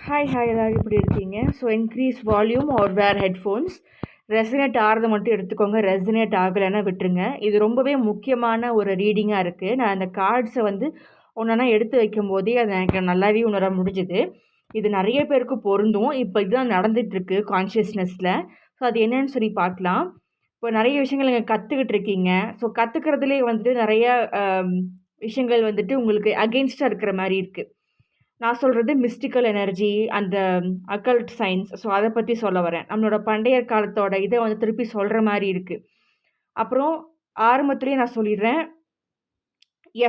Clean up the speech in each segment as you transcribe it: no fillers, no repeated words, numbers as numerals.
Hi எல்லாரும் எப்படி இருக்கீங்க? ஸோ இன்க்ரீஸ் வால்யூம் ஆர் வேர் ஹெட்ஃபோன்ஸ். ரெசனேட் ஆகிறத மட்டும் எடுத்துக்கோங்க, ரெசனேட் ஆகலைன்னா விட்டுருங்க. இது ரொம்பவே முக்கியமான ஒரு ரீடிங்காக இருக்குது. நான் அந்த கார்ட்ஸை ஒன்றா எடுத்து வைக்கும் போதே அதை எனக்கு நல்லாவே உணர முடிஞ்சுது. இது நிறைய பேருக்கு பொருந்தும். இப்போ இதுதான் நடந்துகிட்ருக்கு கான்ஷியஸ்னஸில். ஸோ அது என்னன்னு சொல்லி பார்க்கலாம். இப்போ நிறைய விஷயங்கள் நீங்கள் கற்றுக்கிட்டு இருக்கீங்க. ஸோ கற்றுக்கிறதுலே நிறைய விஷயங்கள் உங்களுக்கு அகெயின்ஸ்டாக இருக்கிற மாதிரி இருக்குது. நான் சொல்கிறது மிஸ்டிக்கல் எனர்ஜி, அந்த அக்கல்ட் சயின்ஸ். ஸோ அதை பற்றி சொல்ல வரேன். நம்மளோட பண்டைய காலத்தோட இதை திருப்பி சொல்கிற மாதிரி இருக்குது. அப்புறம் ஆரம்பத்துலேயே நான் சொல்லிடுறேன்,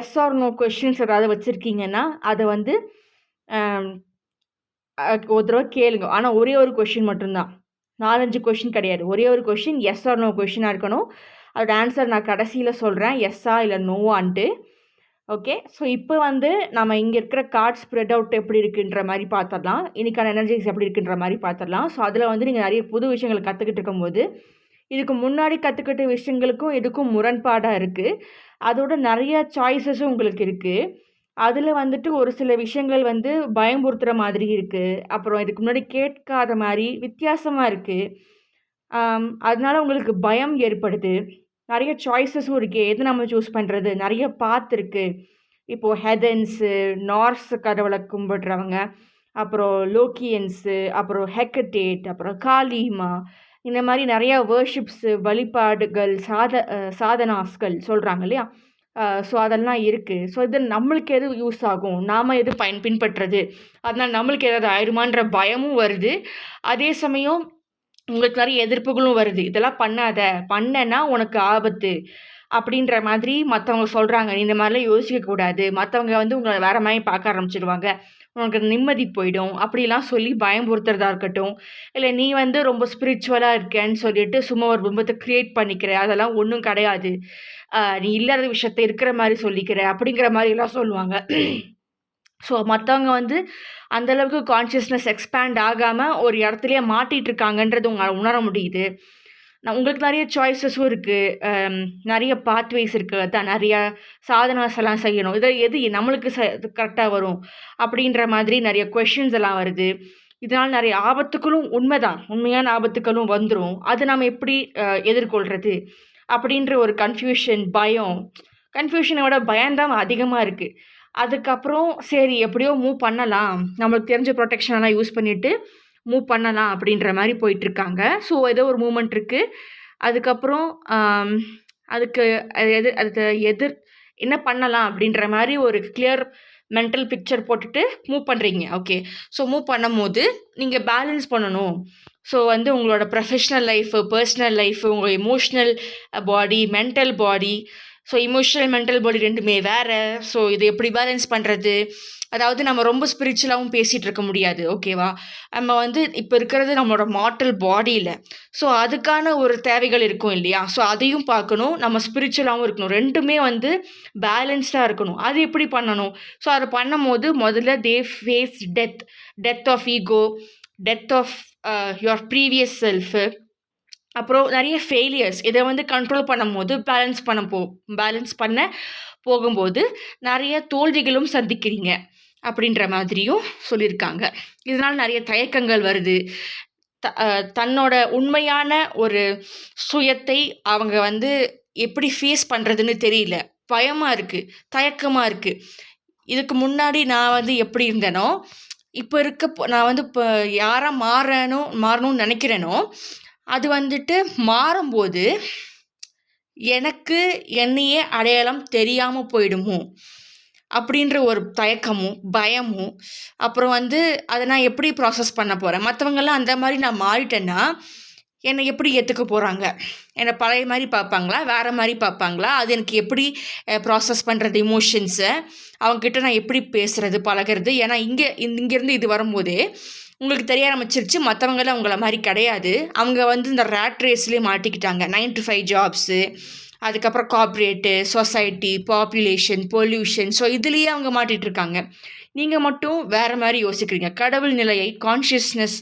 எஸ் ஆர் நோ கொஷின்ஸ் ஏதாவது வச்சுருக்கீங்கன்னா அதை ஒரு தடவை கேளுங்க. ஆனால் ஒரே ஒரு கொஷின் மட்டும்தான், 4-5 கொஷின் கிடையாது. ஒரே ஒரு கொஷின் எஸ் ஆர் நோ கொஷினாக இருக்கணும். அதோட ஆன்சர் நான் கடைசியில் சொல்கிறேன், எஸ்ஸா இல்லை நோவான்ட்டு. ஓகே, ஸோ இப்போ நம்ம இங்கே இருக்கிற கார்ட் ஸ்ப்ரெட் அவுட் எப்படி இருக்குன்ற மாதிரி பார்த்துடலாம். இன்றைக்கான எனர்ஜிஸ் எப்படி இருக்குன்ற மாதிரி பார்த்துடலாம். ஸோ அதில் நீங்கள் நிறைய புது விஷயங்கள் கற்றுக்கிட்டு இருக்கும்போது, இதுக்கு முன்னாடி கற்றுக்கிட்ட விஷயங்களுக்கும் இதுக்கும் முரண்பாடாக இருக்குது. அதோட நிறைய சாய்ஸஸும் உங்களுக்கு இருக்குது. அதில் ஒரு சில விஷயங்கள் பயமுறுத்துகிற மாதிரி இருக்குது. அப்புறம் இதுக்கு முன்னாடி கேட்காத மாதிரி வித்தியாசமாக இருக்குது. அதனால உங்களுக்கு பயம் ஏற்படுது. நிறைய சாய்ஸஸும் இருக்குது. எது நம்ம சூஸ் பண்ணுறது, நிறைய பாத் இருக்குது. இப்போது ஹெதன்ஸு, நார்ஸ் கடவுளை கும்பிடுறவங்க, அப்புறம் லோக்கியன்ஸு, அப்புறம் ஹெக்கடேட், அப்புறம் காளிமா, இந்த மாதிரி நிறையா வேர்ஷிப்ஸு, வழிபாடுகள், சாதனாஸ்கள் சொல்கிறாங்க இல்லையா? ஸோ அதெல்லாம் இருக்குது. ஸோ இது நம்மளுக்கு எது யூஸ் ஆகும், நாம் எது பின்பற்றுறது, அதனால் நம்மளுக்கு ஏதாவது ஆயிடுமான்ற பயமும் வருது. அதே சமயம் உங்களுக்கு நிறைய எதிர்ப்புகளும் வருது. இதெல்லாம் பண்ணாத, பண்ணனா உனக்கு ஆபத்து அப்படின்ற மாதிரி மற்றவங்க சொல்கிறாங்க. நீ இந்த மாதிரிலாம் யோசிக்கக்கூடாது, மற்றவங்க உங்களை வேறு மாதிரி பார்க்க ஆரம்பிச்சிடுவாங்க, உனக்கு நிம்மதி போயிடும் அப்படிலாம் சொல்லி பயம்புறுத்துறதா இருக்கட்டும். இல்லை நீ ரொம்ப ஸ்பிரிச்சுவலாக இருக்கேன்னு சொல்லிட்டு சும்மா ஒரு பிம்பத்தை க்ரியேட் பண்ணிக்கிற, அதெல்லாம் ஒன்றும் கிடையாது, நீ இல்லாத விஷயத்த இருக்கிற மாதிரி சொல்லிக்கிற அப்படிங்கிற மாதிரிலாம் சொல்லுவாங்க. ஸோ மற்றவங்க அந்தளவுக்கு கான்ஷியஸ்னஸ் எக்ஸ்பேண்ட் ஆகாமல் ஒரு இடத்துலையே மாட்டிகிட்ருக்காங்கன்றது உங்களால் உணர முடியுது. உங்களுக்கு நிறைய சாய்ஸஸும் இருக்குது, நிறைய பாத்வேஸ் இருக்குது. அதான் நிறையா சாதனாஸ் எல்லாம் செய்யணும், இதை எது நம்மளுக்கு கரெக்டாக வரும் அப்படின்ற மாதிரி நிறைய கொஷின்ஸ் எல்லாம் வருது. இதனால் நிறைய ஆபத்துக்களும் உண்மையான ஆபத்துக்களும் வந்துடும். அது நம்ம எப்படி எதிர்கொள்கிறது அப்படின்ற ஒரு கன்ஃபியூஷனை விட பயம்தான் அதிகமாக இருக்குது. அதுக்கப்புறம் சரி எப்படியோ மூவ் பண்ணலாம், நம்மளுக்கு தெரிஞ்ச ப்ரொடெக்ஷனெல்லாம் யூஸ் பண்ணிவிட்டு மூவ் பண்ணலாம் அப்படின்ற மாதிரி போயிட்டுருக்காங்க. ஸோ ஏதோ ஒரு மூமெண்ட் இருக்குது. அதுக்கப்புறம் அதுக்கு எதிர் என்ன பண்ணலாம் அப்படின்ற மாதிரி ஒரு கிளியர் மென்டல் பிக்சர் போட்டுட்டு மூவ் பண்ணுறீங்க. ஓகே, ஸோ மூவ் பண்ணும்போது நீங்கள் பேலன்ஸ் பண்ணணும். ஸோ உங்களோட ப்ரொஃபஷ்னல் லைஃபு, பர்சனல் லைஃபு, உங்கள் emotional body, mental body. So emotional mental body ரெண்டுமே வேறு. ஸோ இது எப்படி பேலன்ஸ் பண்ணுறது, அதாவது நம்ம ரொம்ப ஸ்பிரிச்சுவலாகவும் பேசிகிட்டு இருக்க முடியாது. ஓகேவா? நம்ம இப்போ இருக்கிறது நம்மளோட மார்டல் பாடியில். ஸோ அதுக்கான ஒரு தேவைகள் இருக்கும் இல்லையா? ஸோ அதையும் பார்க்கணும், நம்ம ஸ்பிரிச்சுவலாகவும் இருக்கணும். ரெண்டுமே பேலன்ஸ்டாக இருக்கணும். அது எப்படி பண்ணணும்? ஸோ அதை பண்ணும்போது முதல்ல they face death of ego, death of your previous self, அப்புறம் நிறைய ஃபெயிலியர்ஸ். இதை கண்ட்ரோல் பண்ணும்போது பேலன்ஸ் பண்ண போகும்போது நிறைய தோல்விகளும் சந்திக்கிறீங்க அப்படின்ற மாதிரியும் சொல்லியிருக்காங்க. இதனால் நிறைய தயக்கங்கள் வருது. தன்னோட உண்மையான ஒரு சுயத்தை அவங்க எப்படி ஃபேஸ் பண்ணுறதுன்னு தெரியல, பயமாக இருக்குது, தயக்கமாக இருக்குது. இதுக்கு முன்னாடி நான் எப்படி இருந்தேனோ, இப்போ நான் இப்போ யாராக மாறணும்னு நினைக்கிறேனோ, அது மாறும்போது எனக்கு என்னையே அடையாளம் தெரியாமல் போயிடுமோ அப்படின்ற ஒரு தயக்கமும் பயமும். அப்புறம் அதை நான் எப்படி ப்ராசஸ் பண்ண போகிறேன், மற்றவங்கெல்லாம் அந்த மாதிரி நான் மாறிட்டேன்னா என்னை எப்படி ஏற்றுக்க போகிறாங்க, என்னை பழைய மாதிரி பார்ப்பாங்களா, வேறு மாதிரி பார்ப்பாங்களா, அது எனக்கு எப்படி ப்ராசஸ் பண்ணுறது, இமோஷன்ஸை அவங்கக்கிட்ட நான் எப்படி பேசுகிறது, பழகிறது. ஏன்னா இங்கேருந்து இது வரும்போதே உங்களுக்கு தெரிய ஆரம்பிச்சிருச்சு, மற்றவங்களாம் உங்களை மாதிரி கிடையாது. அவங்க இந்த ரேட் ரேஸ்லேயே மாட்டிக்கிட்டாங்க. 9 to 5 ஜாப்ஸு, அதுக்கப்புறம் corporate, society, population, pollution. So இதுலேயே அவங்க மாட்டிகிட்ருக்காங்க. நீங்கள் மட்டும் வேறு மாதிரி யோசிக்கிறீங்க. கடவுள் நிலையை, கான்ஷியஸ்னஸ்,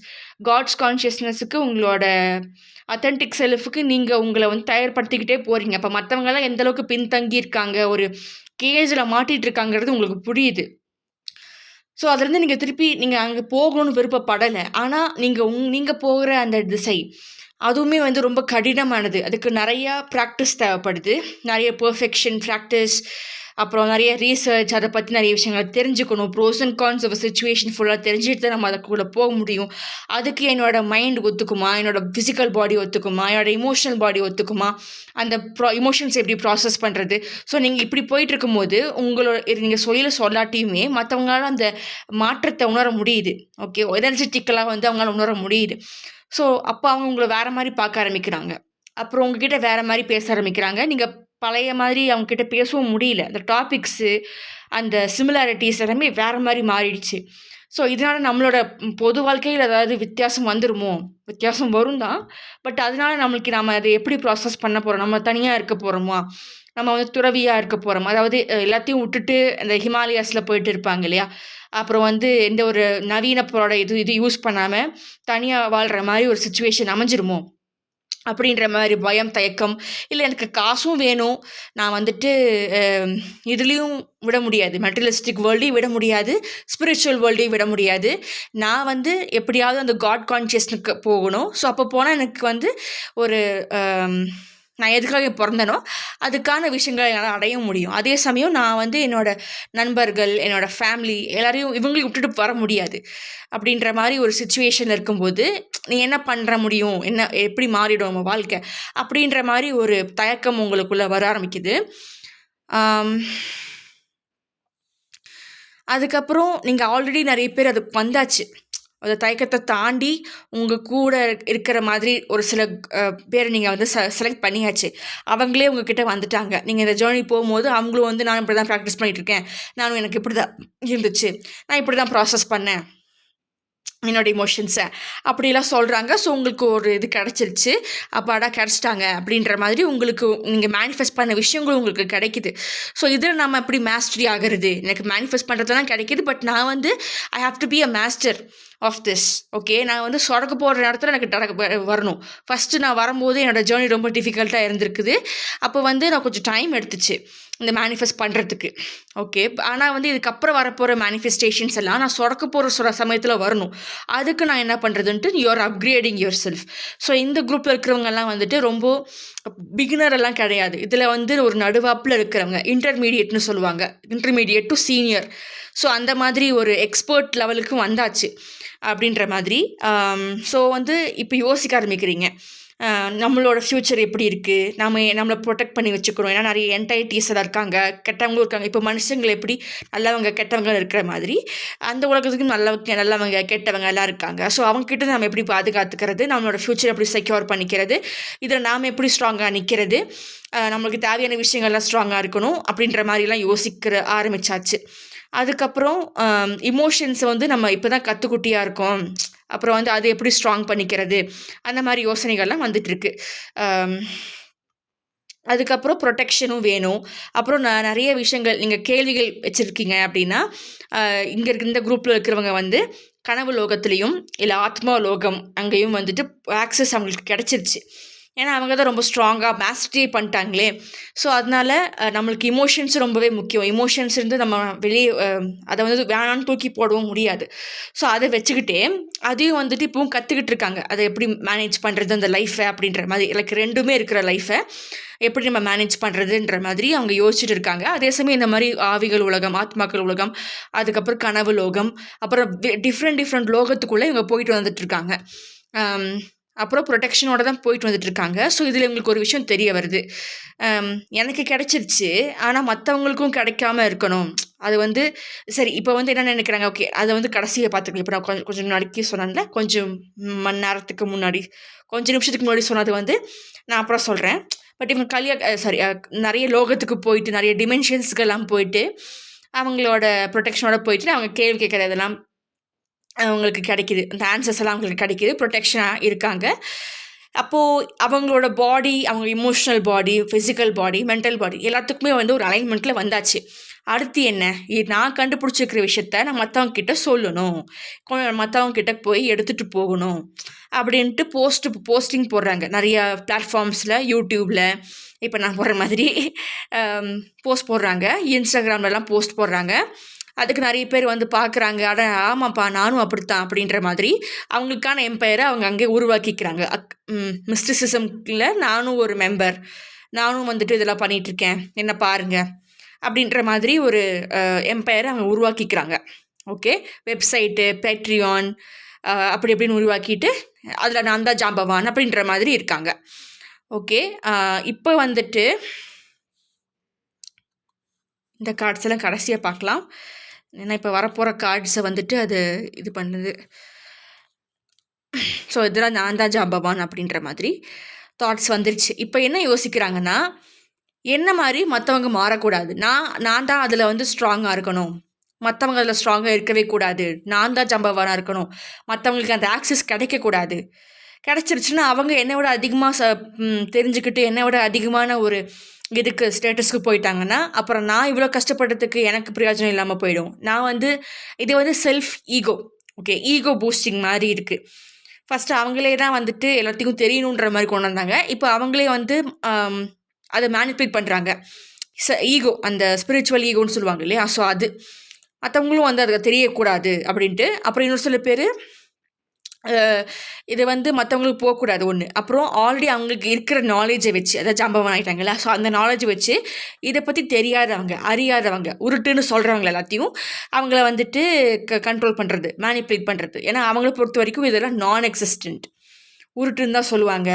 காட்ஸ் கான்ஷியஸ்னஸுக்கு, உங்களோட அத்தன்டிக் செல்ஃபுக்கு நீங்கள் உங்களை தயார்படுத்திக்கிட்டே போகிறீங்க. அப்போ மற்றவங்களாம் எந்தளவுக்கு பின்தங்கியிருக்காங்க, ஒரு கேஜில் மாட்டிகிட்ருக்காங்கிறது உங்களுக்கு புரியுது. ஸோ அதுலேருந்து நீங்கள் திருப்பி நீங்கள் அங்கே போகணும்னு விருப்பப்படலை. ஆனால் நீங்கள் போகிற அந்த திசை அதுவுமே வந்து ரொம்ப கடினமானது. அதுக்கு நிறையா ப்ராக்டிஸ் தேவைப்படுது. நிறைய பெர்ஃபெக்ஷன் ப்ராக்டிஸ், அப்புறம் நிறைய ரீசர்ச், அதை பற்றி நிறைய விஷயங்கள் தெரிஞ்சுக்கணும். Pros and cons of situation ஃபுல்லாக தெரிஞ்சுட்டு தான் நம்ம அதுக்குள்ளே போக முடியும். அதுக்கு என்னோடய மைண்ட் ஒத்துக்குமா, என்னோடய ஃபிசிக்கல் பாடி ஒத்துக்குமா, என்னோடய இமோஷனல் பாடி ஒத்துக்குமா, அந்த இமோஷன்ஸ் எப்படி ப்ராசஸ் பண்ணுறது. ஸோ நீங்கள் இப்படி போயிட்டுருக்கும்போது நீங்கள் சொல்லாட்டியுமே மற்றவங்களால அந்த மாற்றத்தை உணர முடியுது. ஓகே, எனர்ஜெட்டிக்கலாக வந்து அவங்களால உணர முடியுது. ஸோ அப்போ அவங்க உங்களை வேறு மாதிரி பார்க்க ஆரம்பிக்கிறாங்க. அப்புறம் உங்ககிட்ட வேறு மாதிரி பேச ஆரம்பிக்கிறாங்க. நீங்கள் பழைய மாதிரி அவங்கக்கிட்ட பேசவும் முடியல. அந்த டாபிக்ஸு, அந்த சிமிலாரிட்டிஸ் எல்லாமே வேறு மாதிரி மாறிடுச்சு. ஸோ இதனால் நம்மளோட பொது வாழ்க்கையில் ஏதாவது வித்தியாசம் வந்துருமோ? வித்தியாசம் வரும் தான். பட் அதனால நம்ம அதை எப்படி ப்ராசஸ் பண்ண போகிறோம்? நம்ம தனியாக இருக்க போகிறோமா? நம்ம வந்து துறவியாக இருக்க போகிறோம். அதாவது எல்லாத்தையும் விட்டுட்டு அந்த ஹிமாலயாஸில் போயிட்டு இருப்பாங்க இல்லையா? அப்புறம் வந்து எந்த ஒரு நவீன பொருளோட இது யூஸ் பண்ணாமல் தனியாக வாழ்கிற மாதிரி ஒரு சிச்சுவேஷன் அமைஞ்சிருமோ அப்படின்ற மாதிரி பயம், தயக்கம். இல்லை எனக்கு காசும் வேணும், நான் வந்துட்டு இதுலேயும் விட முடியாது, மெட்டீரியலிஸ்டிக் வேர்ல்டையும் விட முடியாது, ஸ்பிரிச்சுவல் வேர்ல்டையும் விட முடியாது. நான் வந்து எப்படியாவது அந்த காட் கான்ஷியஸ்னுக்கு போகணும். ஸோ அப்போ போனால் எனக்கு வந்து ஒரு நான் எதுக்காக பிறந்தனோ அதுக்கான விஷயங்களை என்னால் அடைய முடியும். அதே சமயம் நான் வந்து என்னோடய நண்பர்கள், என்னோடய ஃபேமிலி எல்லாரையும் இவங்களையும் விட்டுட்டு வர முடியாது. அப்படின்ற மாதிரி ஒரு சிச்சுவேஷன் இருக்கும்போது நீ என்ன பண்ணுற முடியும், எப்படி மாறிடும் நம்ம வாழ்க்கை அப்படின்ற மாதிரி ஒரு தயக்கம் உங்களுக்குள்ளே வர ஆரம்பிக்குது. அதுக்கப்புறம் நீங்கள் ஆல்ரெடி நிறைய பேர் அதுக்கு வந்தாச்சு. அந்த தயக்கத்தை தாண்டி உங்கள் கூட இருக்கிற மாதிரி ஒரு சில பேரை நீங்கள் வந்து செலக்ட் பண்ணியாச்சு. அவங்களே உங்ககிட்ட வந்துட்டாங்க. நீங்கள் இந்த ஜேர்னி போகும்போது அவங்களும் வந்து நான் இப்படி தான் ப்ராக்டிஸ் பண்ணிகிட்ருக்கேன், நானும் எனக்கு இப்படி தான் இருந்துச்சு, நான் இப்படி தான் ப்ராசஸ் பண்ணேன் என்னோடய இமோஷன்ஸை அப்படிலாம் சொல்கிறாங்க. ஸோ உங்களுக்கு ஒரு இது கிடச்சிருச்சு, அப்பாடா கிடச்சிட்டாங்க அப்படின்ற மாதிரி உங்களுக்கு நீங்கள் மேனிஃபெஸ்ட் பண்ண விஷயங்களும் உங்களுக்கு கிடைக்கிது. ஸோ இதில் நம்ம எப்படி மாஸ்டரி ஆகிறது? எனக்கு மேனிஃபெஸ்ட் பண்ணுறதுலாம் கிடைக்கிது, பட் நான் வந்து I have to be a master of this. Okay, நான் வந்து சொடக்கு போடுற இடத்துல எனக்கு வரணும். ஃபஸ்ட்டு நான் வரும்போது என்னோடய ஜேர்னி ரொம்ப டிஃபிகல்ட்டாக இருந்திருக்குது. அப்போ வந்து நான் கொஞ்சம் டைம் எடுத்துச்சு இந்த மேனிஃபெஸ்ட் பண்ணுறதுக்கு. ஓகே, ஆனால் வந்து இதுக்கப்புறம் வரப்போகிற மேனிஃபெஸ்டேஷன்ஸ் எல்லாம் நான் சொடக்க போகிற சமயத்தில் வரணும். அதுக்கு நான் என்ன பண்ணுறதுன்ட்டு you are upgrading yourself. So இந்த குரூப்பில் இருக்கிறவங்கெல்லாம் வந்துட்டு ரொம்ப பிகினர் எல்லாம் கிடையாது. இதில் வந்து ஒரு நடுவாப்பில் இருக்கிறவங்க, இன்டர்மீடியட்னு சொல்லுவாங்க, இன்டர்மீடியட் டு சீனியர். ஸோ அந்த மாதிரி ஒரு எக்ஸ்பர்ட் லெவலுக்கு வந்தாச்சு அப்படின்ற மாதிரி. ஸோ வந்து இப்போ யோசிக்க ஆரம்பிக்கிறீங்க, நம்மளோட ஃப்யூச்சர் எப்படி இருக்குது, நம்மளை ப்ரொடெக்ட் பண்ணி வச்சுக்கிறோம். ஏன்னா நிறைய என்டைட்டிஸ் எல்லாம் இருக்காங்க, கெட்டவங்களும் இருக்காங்க. இப்போ மனுஷங்களை எப்படி நல்லவங்க கெட்டவங்க இருக்கிற மாதிரி அந்த உலகத்துக்கும் நல்லவங்க கெட்டவங்க எல்லாம் இருக்காங்க. ஸோ அவங்ககிட்ட நம்ம எப்படி பாதுகாத்துக்கிறது, நம்மளோட ஃப்யூச்சர் எப்படி செக்யூர் பண்ணிக்கிறது, இதில் நாம் எப்படி ஸ்ட்ராங்காக நிற்கிறது, நம்மளுக்கு தேவையான விஷயங்கள்லாம் ஸ்ட்ராங்காக இருக்கணும் அப்படின்ற மாதிரிலாம் ஆரம்பித்தாச்சு. அதுக்கப்புறம் இமோஷன்ஸை வந்து நம்ம இப்போ தான் கற்றுக்குட்டியாக இருக்கோம், அப்புறம் வந்து அதை எப்படி ஸ்ட்ராங் பண்ணிக்கிறது, அந்த மாதிரி யோசனைகள்லாம் வந்துட்டுருக்கு. அதுக்கப்புறம் ப்ரொடெக்ஷனும் வேணும். அப்புறம் நிறைய விஷயங்கள் நீங்கள் கேள்விகள் வச்சுருக்கீங்க அப்படின்னா, இந்த குரூப்பில் இருக்கிறவங்க வந்து கனவு லோகத்துலேயும் இல்லை ஆத்மா லோகம் அங்கேயும் வந்துட்டு ஆக்சஸ் அவங்களுக்கு கிடச்சிருச்சு. ஏன்னா அவங்க தான் ரொம்ப ஸ்ட்ராங்காக மாஸ்டரி பண்ணிட்டாங்களே. ஸோ அதனால் நம்மளுக்கு இமோஷன்ஸ் ரொம்பவே முக்கியம். இமோஷன்ஸ் இருந்து நம்ம வெளியே அதை வந்து வேணான்னு தூக்கி போடவும் முடியாது. ஸோ அதை வச்சுக்கிட்டே அதையும் வந்துட்டு இப்போவும் கற்றுக்கிட்டு இருக்காங்க, அதை எப்படி மேனேஜ் பண்ணுறது அந்த லைஃப்பை அப்படின்ற மாதிரி. எனக்கு ரெண்டுமே இருக்கிற லைஃப்பை எப்படி நம்ம மேனேஜ் பண்ணுறதுன்ற மாதிரி அவங்க யோசிச்சுட்டு இருக்காங்க. அதே சமயம் இந்த மாதிரி ஆவிகள் உலகம், ஆத்மாக்கள் உலகம், அதுக்கப்புறம் கனவு லோகம், அப்புறம் டிஃப்ரெண்ட் லோகத்துக்குள்ளே இவங்க போயிட்டு வந்துட்டுருக்காங்க. அப்புறம் ப்ரொடெக்ஷனோட தான் போயிட்டு வந்துட்டுருக்காங்க. ஸோ இதில் இவங்களுக்கு ஒரு விஷயம் தெரிய வருது, எனக்கு கிடச்சிருச்சு ஆனால் மற்றவங்களுக்கும் கிடைக்காம இருக்கணும். அது வந்து சரி, இப்போ வந்து என்ன நினைக்கிறாங்க, ஓகே அதை வந்து கடைசியை பார்த்துக்கலாம். இப்போ நான் கொஞ்சம் முன்னாடிக்கு சொன்னேன்ல, கொஞ்சம் மணி நேரத்துக்கு முன்னாடி, கொஞ்சம் நிமிஷத்துக்கு முன்னாடி சொன்னது வந்து நான் அப்புறம் சொல்கிறேன். பட் இவங்க நிறைய லோகத்துக்கு போயிட்டு நிறைய டிமென்ஷன்ஸ்க்கெல்லாம் போயிட்டு அவங்களோட ப்ரொடெக்ஷனோட போயிட்டு அவங்க கேள்வி கேட்குறதெல்லாம் அவங்களுக்கு கிடைக்கிது, அந்த ஆன்சர்ஸ் எல்லாம் அவங்களுக்கு கிடைக்கிது, ப்ரொடெக்ஷனாக இருக்காங்க. அப்போது அவங்களோட பாடி, அவங்க இமோஷ்னல் பாடி, ஃபிசிக்கல் பாடி, மென்டல் பாடி எல்லாத்துக்குமே வந்து ஒரு அலைன்மெண்ட்டில் வந்தாச்சு. அடுத்து என்ன, நான் கண்டுபிடிச்சிருக்கிற விஷயத்த நான் மற்றவங்கக்கிட்ட சொல்லணும், மற்றவங்கக்கிட்ட போய் எடுத்துகிட்டு போகணும் அப்படின்ட்டு போஸ்டிங் போடுறாங்க நிறையா பிளாட்ஃபார்ம்ஸில், யூடியூப்பில் இப்போ நான் போடுற மாதிரி போஸ்ட் போடுறாங்க, இன்ஸ்டாகிராம்லலாம் போஸ்ட் போடுறாங்க. அதுக்கு நிறைய பேர் வந்து பார்க்குறாங்க, அட ஆமாப்பா நானும் அப்படித்தான் அப்படின்ற மாதிரி அவங்களுக்கான எம்பையரை அவங்க அங்கே உருவாக்கிக்கிறாங்க. மிஸ்டிசிசம்ல நானும் ஒரு மெம்பர், நானும் வந்துட்டு இதெல்லாம் பண்ணிகிட்ருக்கேன், என்ன பாருங்க அப்படின்ற மாதிரி ஒரு எம்பையரை அவங்க உருவாக்கிக்கிறாங்க. ஓகே, வெப்சைட்டு, பேட்ரியான் அப்படி இப்படின்னு உருவாக்கிட்டு அதில் நான் தான் ஜாம்பவான் அப்படின்ற மாதிரி இருக்காங்க. ஓகே, இப்போ வந்துட்டு இந்த கார்ட்ஸ் எல்லாம் கடைசியாக பார்க்கலாம். ஏன்னா இப்போ வரப்போகிற கார்ட்ஸை வந்துட்டு அது இது பண்ணுது. ஸோ இதெல்லாம் நான் தான் ஜாம்பவான் அப்படின்ற மாதிரி தாட்ஸ் வந்துருச்சு. இப்போ என்ன யோசிக்கிறாங்கன்னா, என்ன மாதிரி மற்றவங்க மாறக்கூடாது, நான் தான் அதில் வந்து ஸ்ட்ராங்காக இருக்கணும், மற்றவங்க அதில் ஸ்ட்ராங்காக இருக்கவே கூடாது, நான் தான் ஜாம்பவானாக இருக்கணும், மற்றவங்களுக்கு அந்த ஆக்சஸ் கிடைக்கக்கூடாது. கிடச்சிருச்சுன்னா அவங்க என்னை விட அதிகமாக தெரிஞ்சுக்கிட்டு என்னை விட அதிகமான ஒரு இதுக்கு ஸ்டேட்டஸ்க்கு போயிட்டாங்கன்னா அப்புறம் நான் இவ்வளோ கஷ்டப்படுறதுக்கு எனக்கு பிரயோஜனம் இல்லாமல் போயிடும். நான் வந்து இது வந்து self ego, okay, ego boosting மாதிரி இருக்குது. ஃபஸ்ட்டு அவங்களே தான் வந்துட்டு எல்லாத்துக்கும் தெரியணுன்ற மாதிரி கொண்டு வந்தாங்க. இப்போ அவங்களே வந்து அதை மேனிபுலேட் பண்ணுறாங்க. ஈகோ, அந்த ஸ்பிரிச்சுவல் ஈகோன்னு சொல்லுவாங்க இல்லையா, ஸோ அது மற்றவங்களும் வந்து அதுக்கு தெரியக்கூடாது அப்படின்ட்டு. அப்புறம் இன்னொரு சில பேர் இது வந்து மற்றவங்களுக்கு போகக்கூடாது ஒன்று. அப்புறம் ஆல்ரெடி அவங்களுக்கு இருக்கிற நாலேஜை வச்சு, அதாவது ஜாம்பவான் ஆகிட்டாங்களா, ஸோ அந்த நாலேஜை வச்சு இதை பற்றி தெரியாதவங்க, அறியாதவங்க, உருட்டுன்னு சொல்கிறவங்க எல்லாத்தையும் அவங்கள வந்துட்டு கண்ட்ரோல் பண்ணுறது, மேனிப்புலேட் பண்ணுறது. ஏன்னா அவங்கள பொறுத்த வரைக்கும் இதெல்லாம் நான் எக்ஸிஸ்டன்ட், உருட்டுன்னு தான் சொல்லுவாங்க.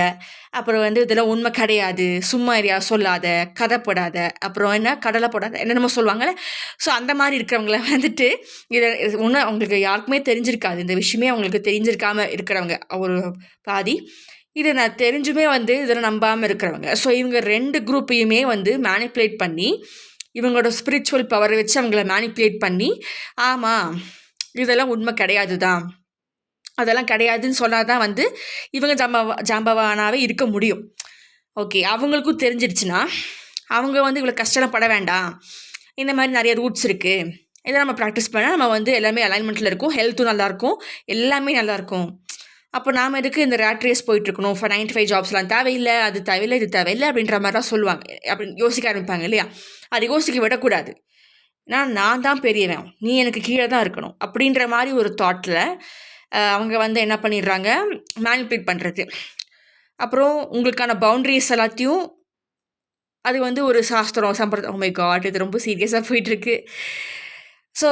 அப்புறம் வந்து இதெல்லாம் உண்மை கிடையாது, சும்மா ஏரியா சொல்லாத, கதை போடாத, அப்புறம் என்ன கடலை போடாத, என்னென்னமோ சொல்லுவாங்கள்ல. ஸோ அந்த மாதிரி இருக்கிறவங்கள வந்துட்டு இதை ஒன்று அவங்களுக்கு யாருக்குமே தெரிஞ்சிருக்காது, இந்த விஷயமே அவங்களுக்கு தெரிஞ்சிருக்காமல் இருக்கிறவங்க ஒரு பாதி, இதை நான் தெரிஞ்சுமே வந்து இதில் நம்பாமல் இருக்கிறவங்க. ஸோ இவங்க 2 குரூப்பையுமே வந்து மேனிப்புலேட் பண்ணி இவங்களோட ஸ்பிரிச்சுவல் பவரை வச்சு அவங்கள மேனிப்புலேட் பண்ணி, ஆமாம் இதெல்லாம் உண்மை கிடையாது தான், அதெல்லாம் கிடையாதுன்னு சொன்னால் தான் வந்து இவங்க ஜாம்பவானாகவே இருக்க முடியும். ஓகே, அவங்களுக்கும் தெரிஞ்சிடுச்சுன்னா அவங்க வந்து இவ்வளோ கஷ்டப்பட வேண்டாம், இந்த மாதிரி நிறைய ரூட்ஸ் இருக்குது, இதை நம்ம ப்ராக்டிஸ் பண்ணால் நம்ம வந்து எல்லாமே அலைன்மெண்ட்டில் இருக்கும், ஹெல்த்தும் நல்லாயிருக்கும், எல்லாமே நல்லாயிருக்கும். அப்போ நாம் எதுக்கு இந்த ரேட் ரேஸ் போயிட்டுருக்கணும், 9 to 5 ஜாப்ஸ்லாம் தேவையில்லை, அது தேவையில்லை, இது தேவையில்லை அப்படின்ற மாதிரி தான் சொல்லுவாங்க, அப்படின்னு யோசிக்க ஆரம்பிப்பாங்க இல்லையா. அது யோசிக்க விடக்கூடாது. நான் தான் பெரியவன், நீ எனக்கு கீழே தான் இருக்கணும் அப்படின்ற மாதிரி ஒரு தாட்டில் அவங்க வந்து என்ன பண்ணிடுறாங்க, மேனிப்புலேட் பண்ணுறது. அப்புறம் உங்களுக்கான பவுண்ட்ரிஸ் எல்லாத்தையும் அது வந்து ஒரு சாஸ்திரம், சம்பிரதாயம், மை காட் இது ரொம்ப சீரியஸாக போயிட்டுருக்கு. ஸோ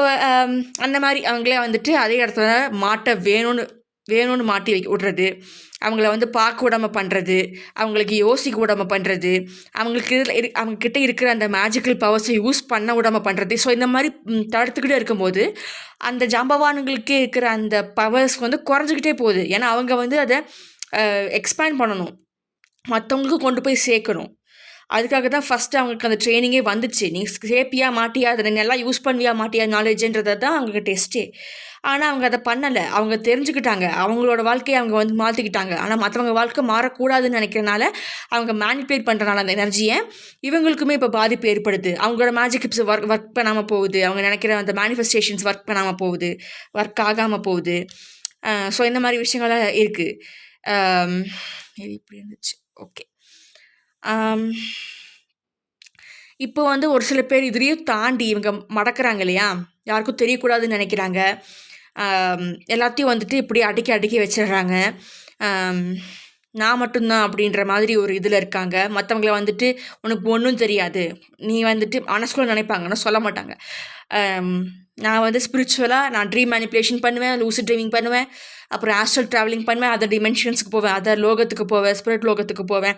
அந்த மாதிரி அவங்களே வந்துட்டு அதே இடத்துல வேணும்னு மாட்டி விடுறது, அவங்கள வந்து பார்க்க விடாமல் பண்ணுறது, அவங்களுக்கு யோசிக்க விடாமல் பண்ணுறது, அவங்கக்கிட்ட இருக்கிற அந்த மேஜிக்கல் பவர்ஸை யூஸ் பண்ண விடாமல் பண்ணுறது. ஸோ இந்த மாதிரி தடுத்துக்கிட்டே இருக்கும்போது அந்த ஜாம்பவானுங்களுக்கே இருக்கிற அந்த பவர்ஸ் வந்து குறைஞ்சிக்கிட்டே போகுது. ஏன்னா அவங்க வந்து அதை எக்ஸ்பேண்ட் பண்ணணும், மற்றவங்களுக்கும் கொண்டு போய் சேர்க்கணும். அதுக்காக தான் ஃபஸ்ட்டு அவங்களுக்கு அந்த ட்ரைனிங்கே வந்துச்சு. நீ சேர்ப்பியா மாட்டியா, அதை நல்லா யூஸ் பண்ணுவியா மாட்டியா நாலேஜுன்றதை தான் அவங்களுக்கு டெஸ்ட்டே. ஆனால் அவங்க அதை பண்ணலை. அவங்க தெரிஞ்சுக்கிட்டாங்க, அவங்களோட வாழ்க்கையை அவங்க வந்து மாற்றிக்கிட்டாங்க. ஆனால் மற்றவங்க வாழ்க்கை மாறக்கூடாதுன்னு நினைக்கிறனால அவங்க மேனிப்புலேட் பண்ணுறனால அந்த எனர்ஜியை இவங்களுக்குமே இப்போ பாதிப்பு ஏற்படுது. அவங்களோட மேஜிக் டிப்ஸ் ஒர்க் பண்ணாமல் போகுது, அவங்க நினைக்கிற அந்த மேனிஃபெஸ்டேஷன்ஸ் ஒர்க் பண்ணாமல் போகுது, ஒர்க் ஆகாமல் போகுது. ஸோ இந்த மாதிரி விஷயங்கள்லாம் இருக்குது. இது இப்படி இருந்துச்சு. ஓகே, இப்போ வந்து ஒரு சில பேர் இதுலேயும் தாண்டி இவங்க மடக்கிறாங்க இல்லையா, யாருக்கும் தெரியக்கூடாதுன்னு நினைக்கிறாங்க, எல்லாத்தையும் வந்துட்டு இப்படி அடுக்கி வச்சிடுறாங்க. நான் மட்டும்தான் அப்படின்ற மாதிரி ஒரு இதில் இருக்காங்க. மற்றவங்கள வந்துட்டு உனக்கு ஒன்றும் தெரியாது, நீ வந்துட்டு மனசுக்குள்ள நினைப்பாங்கன்னா சொல்ல மாட்டாங்க. நான் வந்து ஸ்பிரிச்சுவலாக நான் ட்ரீம் மேனிப்புலேஷன் பண்ணுவேன், லூசிட் ட்ரீமிங் பண்ணுவேன், அப்புறம் ஆஸ்ட்ரல் ட்ராவலிங் பண்ணுவேன், அதர் டிமென்ஷன்ஸுக்கு போவேன், அதர் லோகத்துக்கு போவேன், ஸ்பிரிட் லோகத்துக்கு போவேன்,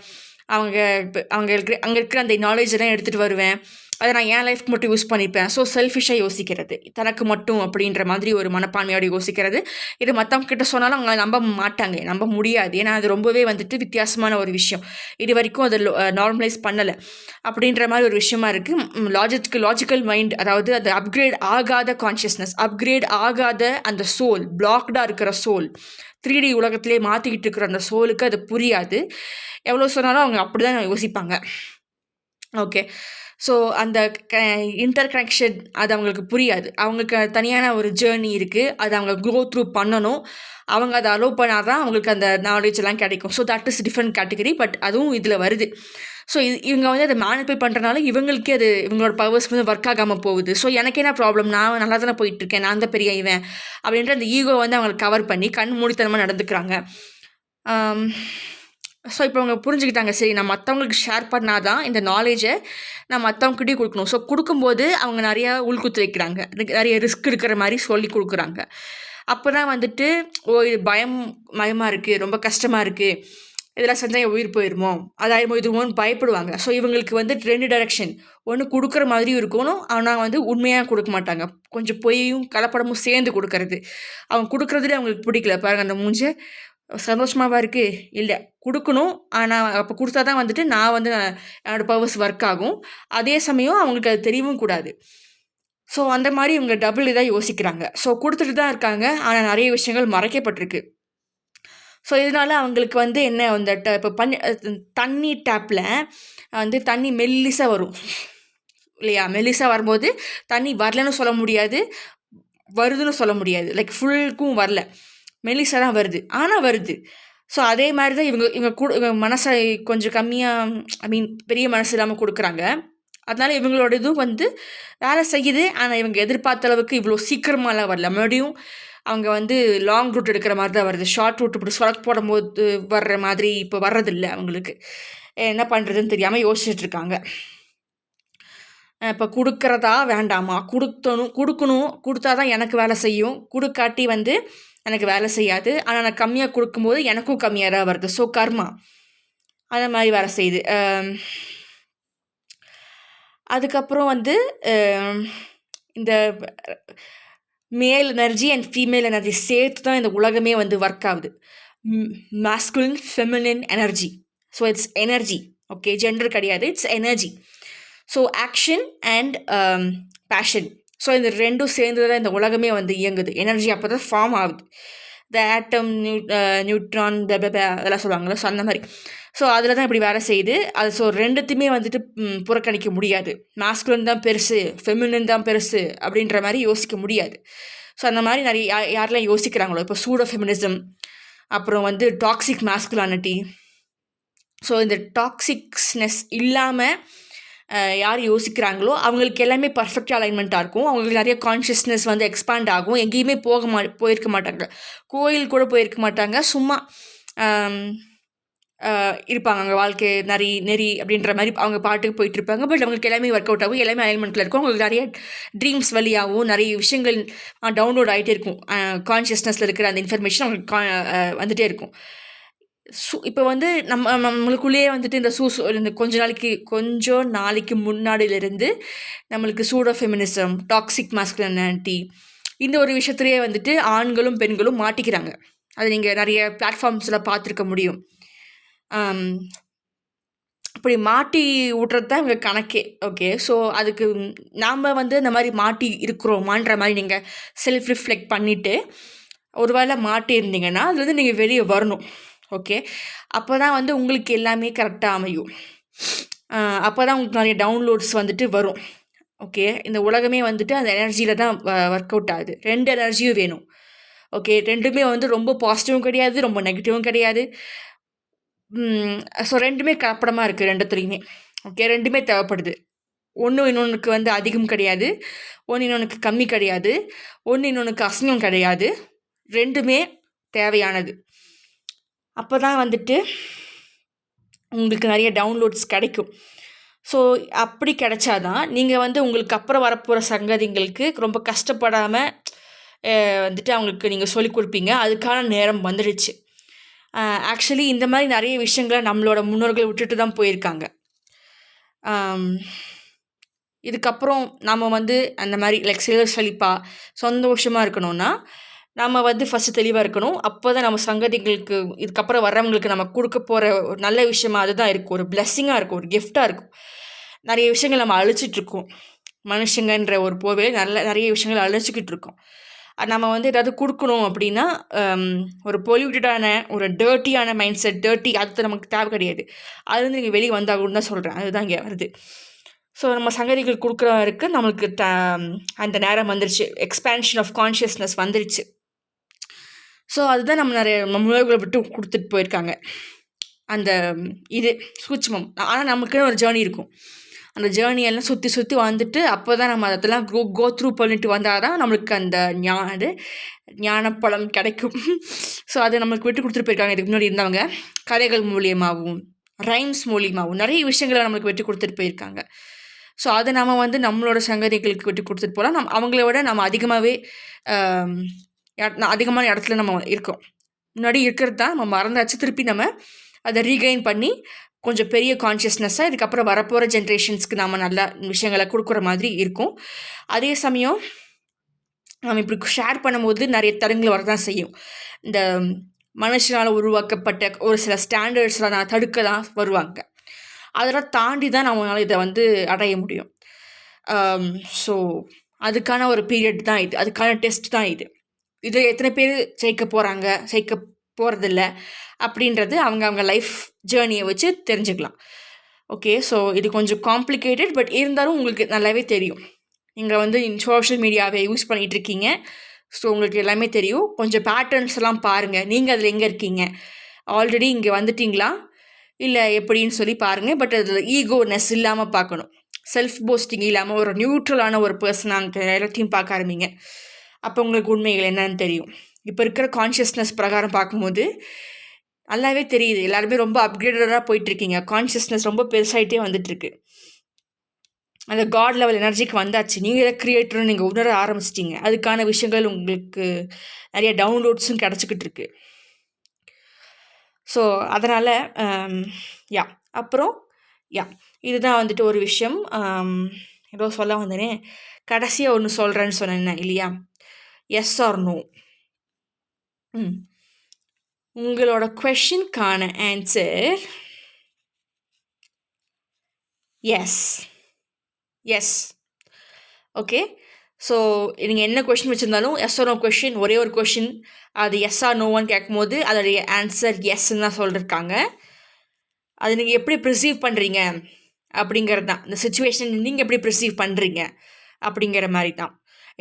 அங்கே இருக்கிற அந்த நாலேஜெல்லாம் எடுத்துகிட்டு வருவேன், அதை நான் என் லைஃப்க்கு மட்டும் யூஸ் பண்ணிப்பேன். ஸோ செல்ஃபிஷாக யோசிக்கிறது, தனக்கு மட்டும் அப்படின்ற மாதிரி ஒரு மனப்பான்மையோடு யோசிக்கிறது. இது மற்றவங்க கிட்ட சொன்னாலும் அவங்க நம்ப மாட்டாங்க, நம்ப முடியாது. ஏன்னா அது ரொம்பவே வந்துட்டு வித்தியாசமான ஒரு விஷயம், இது வரைக்கும் அதை நார்மலைஸ் பண்ணலை அப்படின்ற மாதிரி ஒரு விஷயமா இருக்குது. லாஜிக்கல் மைண்ட், அதாவது அது அப்கிரேட் ஆகாத கான்ஷியஸ்னஸ், அப்கிரேட் ஆகாத அந்த சோல், பிளாக்டாக இருக்கிற சோல், 3D உலகத்திலே மாற்றிக்கிட்டு இருக்கிற அந்த சோலுக்கு அது புரியாது. எவ்வளோ சொன்னாலும் அவங்க அப்படி தான் யோசிப்பாங்க. ஓகே, ஸோ அந்த இன்டர் கனெக்ஷன் அது அவங்களுக்கு புரியாது. அவங்களுக்கு தனியான ஒரு ஜேர்னி இருக்குது, அது அவங்க க்ரோ த்ரூ பண்ணணும். அவங்க அதை அலோவ் பண்ணால் தான் அவங்களுக்கு அந்த நாலேஜ் எல்லாம் கிடைக்கும். So that is different category, but அதுவும் இதில் வருது. ஸோ இவங்க வந்து அதை மேனிபுலேட் பண்ணுறனால இவங்களுக்கே அது இவங்களோட பவர்ஸ் வந்து ஒர்க் ஆகாமல் போகுது. ஸோ எனக்கு என்ன ப்ராப்ளம், நான் நல்லா தானே போயிட்டுருக்கேன், நான் தான் பெரிய இவன் அப்படின்ற அந்த ஈகோ வந்து அவங்களுக்கு கவர் பண்ணி கண் மூடித்தனமாக நடந்துக்கிறாங்க. ஸோ இப்போ அவங்க புரிஞ்சுக்கிட்டாங்க, சரி நான் மற்றவங்களுக்கு ஷேர் பண்ணால் தான் இந்த நாலேஜை நான் மற்றவங்ககிட்டயும் கொடுக்கணும். ஸோ கொடுக்கும்போது அவங்க நிறையா உள்குத்து வைக்கிறாங்க, நிறைய ரிஸ்க் எடுக்கிற மாதிரி சொல்லி கொடுக்குறாங்க. அப்போ தான் வந்துட்டு இது பயமாக இருக்குது, ரொம்ப கஷ்டமாக இருக்குது, இதெல்லாம் செஞ்சால் என் உயிர் போயிடுமோ அதாயிரமோ இதுமோன்னு பயப்படுவாங்க. ஸோ இவங்களுக்கு வந்து 2 டைரெக்ஷன், ஒன்று கொடுக்குற மாதிரியும் இருக்கணும், ஆனால் வந்து உண்மையாக கொடுக்க மாட்டாங்க, கொஞ்சம் பொய்யும் கலப்படமும் சேர்ந்து கொடுக்கறது. அவங்க கொடுக்குறதுலேயே அவங்களுக்கு பிடிக்கல பாருங்கள், அந்த மூஞ்ச சந்தோஷமாவா இருக்குது, இல்லை கொடுக்கணும், ஆனால் அப்போ கொடுத்தா தான் வந்துட்டு நான் வந்து என்னோடய பவர்ஸ் ஒர்க் ஆகும், அதே சமயம் அவங்களுக்கு அது தெரியவும் கூடாது. ஸோ அந்த மாதிரி இவங்க டபுள் இதாக யோசிக்கிறாங்க. ஸோ கொடுத்துட்டு தான் இருக்காங்க, ஆனால் நிறைய விஷயங்கள் மறைக்கப்பட்டிருக்கு. ஸோ இதனால் அவங்களுக்கு வந்து என்ன அந்த இப்போ தண்ணி டேப்பில் வந்து தண்ணி மெல்லிசாக வரும் இல்லையா, மெல்லிசாக வரும்போது தண்ணி வரலன்னு சொல்ல முடியாது, வருதுன்னு சொல்ல முடியாது, லைக் ஃபுல்லுக்கும் வரல, மெல்லிசாக தான் வருது, ஆனால் வருது. ஸோ அதே மாதிரி தான் இவங்க மனசை கொஞ்சம் கம்மியாக பெரிய மனசு இல்லாமல் கொடுக்குறாங்க. அதனால் இவங்களோட இதுவும் வந்து வேலை செய்யுது, ஆனால் இவங்க எதிர்பார்த்த அளவுக்கு இவ்வளோ சீக்கிரமாலாம் வரல. மறுபடியும் அவங்க வந்து லாங் ரூட் எடுக்கிற மாதிரி தான் வருது. ஷார்ட் ரூட் இப்படி சொலக் போடும்போது வர்ற மாதிரி இப்போ வர்றதில்லை. அவங்களுக்கு என்ன பண்ணுறதுன்னு தெரியாமல் யோசிச்சுட்ருக்காங்க. இப்போ கொடுக்குறதா வேண்டாமா, கொடுக்கணும், கொடுத்தா தான் எனக்கு வேலை செய்யும், கொடுக்காட்டி வந்து எனக்கு வேலை செய்யாது, ஆனால் நான் கம்மியாக கொடுக்கும்போது எனக்கும் கம்மியாக தான் வருது. ஸோ கர்மா அந்த மாதிரி வேலை செய்யுது. அதுக்கப்புறம் வந்து இந்த மேல் எனர்ஜி அண்ட் ஃபீமேல் எனர்ஜி சேர்த்து தான் இந்த உலகமே வந்து ஒர்க் ஆகுது. Masculine feminine energy. So it's energy, okay, gender கிடையாது, it's energy. So action and passion, so இந்த ரெண்டும் சேர்ந்து தான் இந்த உலகமே வந்து இயங்குது. எனர்ஜி அப்போ தான் ஃபார்ம் ஆகுது. த ஆட்டம், நியூட்ரான், அதெல்லாம் சொல்லுவாங்களோ, ஸோ அந்த மாதிரி. ஸோ அதில் தான் இப்படி வேலை செய்யுது. அது ஸோ ரெண்டுத்தையுமே வந்துட்டு புறக்கணிக்க முடியாது. மாஸ்குலின் தான் பெருசு, ஃபெமினின் தான் பெருசு அப்படின்ற மாதிரி யோசிக்க முடியாது. ஸோ அந்த மாதிரி நிறைய யாரெல்லாம் யோசிக்கிறாங்களோ, இப்போ சூடோ ஃபெமினிசம், அப்புறம் வந்து டாக்ஸிக் மாஸ்குலானிட்டி. ஸோ இந்த டாக்ஸிக்ஸ்னஸ் இல்லாமல் யார் யோசிக்கிறாங்களோ அவங்களுக்கு எல்லாமே பர்ஃபெக்ட் அலைன்மெண்ட்டாக இருக்கும். அவங்களுக்கு நிறைய கான்ஷியஸ்னஸ் வந்து எக்ஸ்பேண்ட் ஆகும். எங்கேயுமே போயிருக்க மாட்டாங்க, கோயில் கூட போயிருக்க மாட்டாங்க, சும்மா இருப்பாங்க. அவங்க வாழ்க்கை நெறி அப்படின்ற மாதிரி அவங்க பாட்டுக்கு போயிட்டுருப்பாங்க. பட் அவங்களுக்கு எல்லாமே ஒர்க் அவுட் ஆகும், எல்லாமே அலைன்மெண்ட்டில் இருக்கும். அவங்களுக்கு நிறைய ட்ரீம்ஸ் வழியாகவும் நிறைய விஷயங்கள் டவுன்லோட் ஆகிட்டே இருக்கும். கான்ஷியஸ்னஸில் இருக்கிற அந்த இன்ஃபர்மேஷன் அவங்களுக்கு வந்துகிட்டே இருக்கும். இப்போ வந்து நம்மளுக்குள்ளேயே வந்துட்டு இந்த கொஞ்ச நாளைக்கு முன்னாடியிலேருந்து நம்மளுக்கு சூடோ ஃபெமினிசம், டாக்ஸிக் மாஸ்குலினிட்டி, இந்த ஒரு விஷயத்துலேயே வந்துட்டு ஆண்களும் பெண்களும் மாட்டிக்கிறாங்க. அது நீங்கள் நிறைய பிளாட்ஃபார்ம்ஸில் பார்த்துருக்க முடியும். அப்படி மாட்டி விட்றது தான் இவங்க கணக்கே. ஓகே, ஸோ அதுக்கு நாம் வந்து இந்த மாதிரி மாட்டி இருக்கிறோமான்ற மாதிரி நீங்கள் செல்ஃப் ரிஃப்ளெக்ட் பண்ணிவிட்டு ஒரு வேளை மாட்டி இருந்தீங்கன்னா அதுலேருந்து நீங்கள் வெளியே வரணும். ஓகே, அப்போ தான் வந்து உங்களுக்கு எல்லாமே கரெக்டாக அமையும். அப்போ தான் உங்களுக்கு நிறைய டவுன்லோட்ஸ் வந்துட்டு வரும். ஓகே, இந்த உலகமே வந்துட்டு அந்த எனர்ஜியில் தான் ஒர்க் அவுட் ஆகுது. 2 எனர்ஜியும் வேணும். ஓகே, ரெண்டுமே வந்து ரொம்ப பாசிட்டிவும் கிடையாது, ரொம்ப நெகட்டிவும் கிடையாது. ஸோ ரெண்டுமே கலப்படமாக இருக்குது, ரெண்டுத்துலேயுமே. ஓகே, ரெண்டுமே தேவைப்படுது. ஒன்று இன்னொன்றுக்கு வந்து அதிகம் கிடையாது, ஒன்று இன்னொன்றுக்கு கம்மி கிடையாது, ஒன்று இன்னொன்றுக்கு அசிங்கம் கிடையாது, ரெண்டுமே தேவையானது. அப்போ தான் வந்துட்டு உங்களுக்கு நிறைய டவுன்லோட்ஸ் கிடைக்கும். ஸோ அப்படி கிடைச்சாதான் நீங்கள் வந்து உங்களுக்கு அப்புறம் வரப்போகிற சங்கதிங்களுக்கு ரொம்ப கஷ்டப்படாமல் வந்துட்டு அவங்களுக்கு நீங்கள் சொல்லிக் கொடுப்பீங்க. அதுக்கான நேரம் வந்துடுச்சு. ஆக்சுவலி இந்த மாதிரி நிறைய விஷயங்களை நம்மளோட முன்னோர்கள் விட்டுட்டு தான் போயிருக்காங்க. இதுக்கப்புறம் நம்ம வந்து அந்த மாதிரி லைக் செழிப்பாக சந்தோஷமாக இருக்கணும்னா நம்ம வந்து ஃபஸ்ட்டு தெளிவாக இருக்கணும். அப்போ தான் நம்ம சங்கதிகளுக்கு இதுக்கப்புறம் வர்றவங்களுக்கு நம்ம கொடுக்க போகிற ஒரு நல்ல விஷயமா அதுதான் இருக்கும், ஒரு பிளெஸ்ஸிங்காக இருக்கும், ஒரு கிஃப்டாக இருக்கும். நிறைய விஷயங்கள் நம்ம அழிச்சிட்ருக்கோம், மனுஷங்கன்ற ஒரு போர்வையில் நிறைய விஷயங்கள் அழிச்சிக்கிட்டு இருக்கோம். நம்ம வந்து ஏதாவது கொடுக்கணும் அப்படின்னா ஒரு பொல்யூட்டடான ஒரு டர்ட்டியான மைண்ட் செட், அது நமக்கு தேவை கிடையாது. அதுலேருந்து நீங்கள் வெளியே வந்தாகணும்னு தான் சொல்கிறேன். அதுதான் இங்கே வருது. ஸோ நம்ம சங்கதிகள் கொடுக்குறவருக்கு நம்மளுக்கு அந்த நேரம் வந்துருச்சு, எக்ஸ்பேன்ஷன் ஆஃப் கான்ஷியஸ்னஸ் வந்துருச்சு. ஸோ அதுதான் நம்ம நிறைய முன்னோர்களை விட்டு கொடுத்துட்டு போயிருக்காங்க. அந்த இது சூட்சுமம். ஆனால் நமக்குன்னு ஒரு ஜேர்னி இருக்கும். அந்த ஜேர்னியெல்லாம் சுற்றி சுற்றி வந்துட்டு அப்போ தான் நம்ம அதெல்லாம் கோ த்ரூ பண்ணிட்டு வந்தால் தான் நம்மளுக்கு அந்த ஞானப்பழம் கிடைக்கும். ஸோ அதை நம்மளுக்கு விட்டு கொடுத்துட்டு போயிருக்காங்க இதுக்கு முன்னாடி இருந்தவங்க. கதைகள் மூலியமாகவும் ரைம்ஸ் மூலியமாகவும் நிறைய விஷயங்களை நம்மளுக்கு விட்டு கொடுத்துட்டு போயிருக்காங்க. ஸோ அதை நம்ம வந்து நம்மளோட சங்கதிகளுக்கு விட்டு கொடுத்துட்டு போகலாம். அவங்கள விட நம்ம அதிகமான இடத்துல நம்ம இருக்கோம். முன்னாடி இருக்கிறது தான் நம்ம மறந்தாச்சு. திருப்பி நம்ம அதை ரீகெயின் பண்ணி கொஞ்சம் பெரிய கான்ஷியஸ்னஸ்ஸாக இதுக்கப்புறம் வரப்போகிற ஜென்ரேஷன்ஸ்க்கு நம்ம நல்ல விஷயங்களை கொடுக்குற மாதிரி இருக்கும். அதே சமயம் நம்ம இப்படி ஷேர் பண்ணும்போது நிறைய தடங்கள் வரதான் செய்யும். இந்த மனுஷனால் உருவாக்கப்பட்ட ஒரு சில ஸ்டாண்டர்ட்ஸ்லாம் நான் தடுக்க தான் வருவாங்க. அதெல்லாம் தாண்டி தான் நம்மளால் இதை வந்து அடைய முடியும். ஸோ அதுக்கான ஒரு பீரியட் தான் இது, அதுக்கான டெஸ்ட் தான் இது. இது எத்தனை பேர் ஜெயிக்க போகிறதில்ல அப்படின்றது அவங்க லைஃப் ஜேர்னியை வச்சு தெரிஞ்சுக்கலாம். ஓகே, ஸோ இது கொஞ்சம் காம்ப்ளிகேட்டட், பட் இருந்தாலும் உங்களுக்கு நல்லாவே தெரியும். நீங்கள் வந்து சோஷியல் மீடியாவை யூஸ் பண்ணிகிட்டு இருக்கீங்க. ஸோ உங்களுக்கு எல்லாமே தெரியும். கொஞ்சம் பேட்டர்ன்ஸ் எல்லாம் பாருங்கள். நீங்கள் அதில் எங்கே இருக்கீங்க, ஆல்ரெடி இங்கே வந்துட்டிங்களா இல்லை எப்படின்னு சொல்லி பாருங்கள். பட் அதில் ஈகோனஸ் இல்லாமல் பார்க்கணும். செல்ஃப் போஸ்டிங் இல்லாமல் ஒரு நியூட்ரலான ஒரு பர்சனாக எல்லாத்தையும் பார்க்க ஆரம்பிங்க. அப்போ உங்களுக்கு உண்மைகள் என்னன்னு தெரியும். இப்போ இருக்கிற கான்ஷியஸ்னஸ் பிரகாரம் பார்க்கும்போது நல்லாவே தெரியுது. எல்லாருமே ரொம்ப அப்கிரேடடாக போயிட்டுருக்கீங்க. கான்ஷியஸ்னஸ் ரொம்ப பெருசாகிட்டே வந்துட்டுருக்கு. அந்த காட் லெவல் எனர்ஜிக்கு வந்தாச்சு. நீங்கள் எதை கிரியேட்டர்னு நீங்கள் உணர ஆரம்பிச்சிட்டிங்க. அதுக்கான விஷயங்கள் உங்களுக்கு நிறைய டவுன்லோட்ஸும் கிடச்சிக்கிட்டு இருக்கு. ஸோ அதனால் அப்புறம் இதுதான் வந்துட்டு ஒரு விஷயம். ஏதோ சொல்ல வந்தேனே, கடைசியாக ஒன்று சொல்கிறேன்னு சொன்னேன் இல்லையா, எஸ் ஆர் நோ. உங்களோட கொஷினுக்கான ஆன்சர் எஸ். ஓகே, ஸோ நீங்கள் என்ன கொஷின் வச்சுருந்தாலும் எஸ் ஆர் நோ கொஷின், ஒரே ஒரு கொஷின், அது எஸ் ஆர் நோவான்னு கேட்கும்போது அதோடைய ஆன்சர் எஸ்ன்னு தான் சொல்லியிருக்காங்க. அது நீங்கள் எப்படி ப்ரிசீவ் பண்ணுறீங்க அப்படிங்கிறது தான். இந்த சுச்சுவேஷன் நீங்கள் எப்படி ப்ரிசீவ் பண்ணுறீங்க அப்படிங்கிற மாதிரி தான்.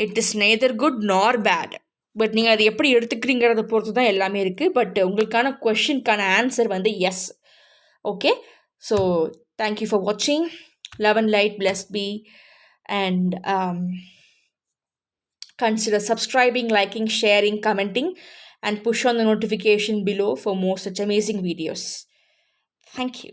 இட் இஸ் நெய்தர் குட் நார் பேட், பட் நீங்கள் அதை எப்படி எடுத்துக்கிறீங்கிறத பொறுத்து தான் எல்லாமே இருக்குது. பட் உங்களுக்கான கொஷினுக்கான ஆன்சர் வந்து yes. Okay, so thank you for வாட்சிங். Love and light, blessed be, and consider subscribing, liking, sharing, commenting, and push on the notification below for more such amazing videos. Thank you.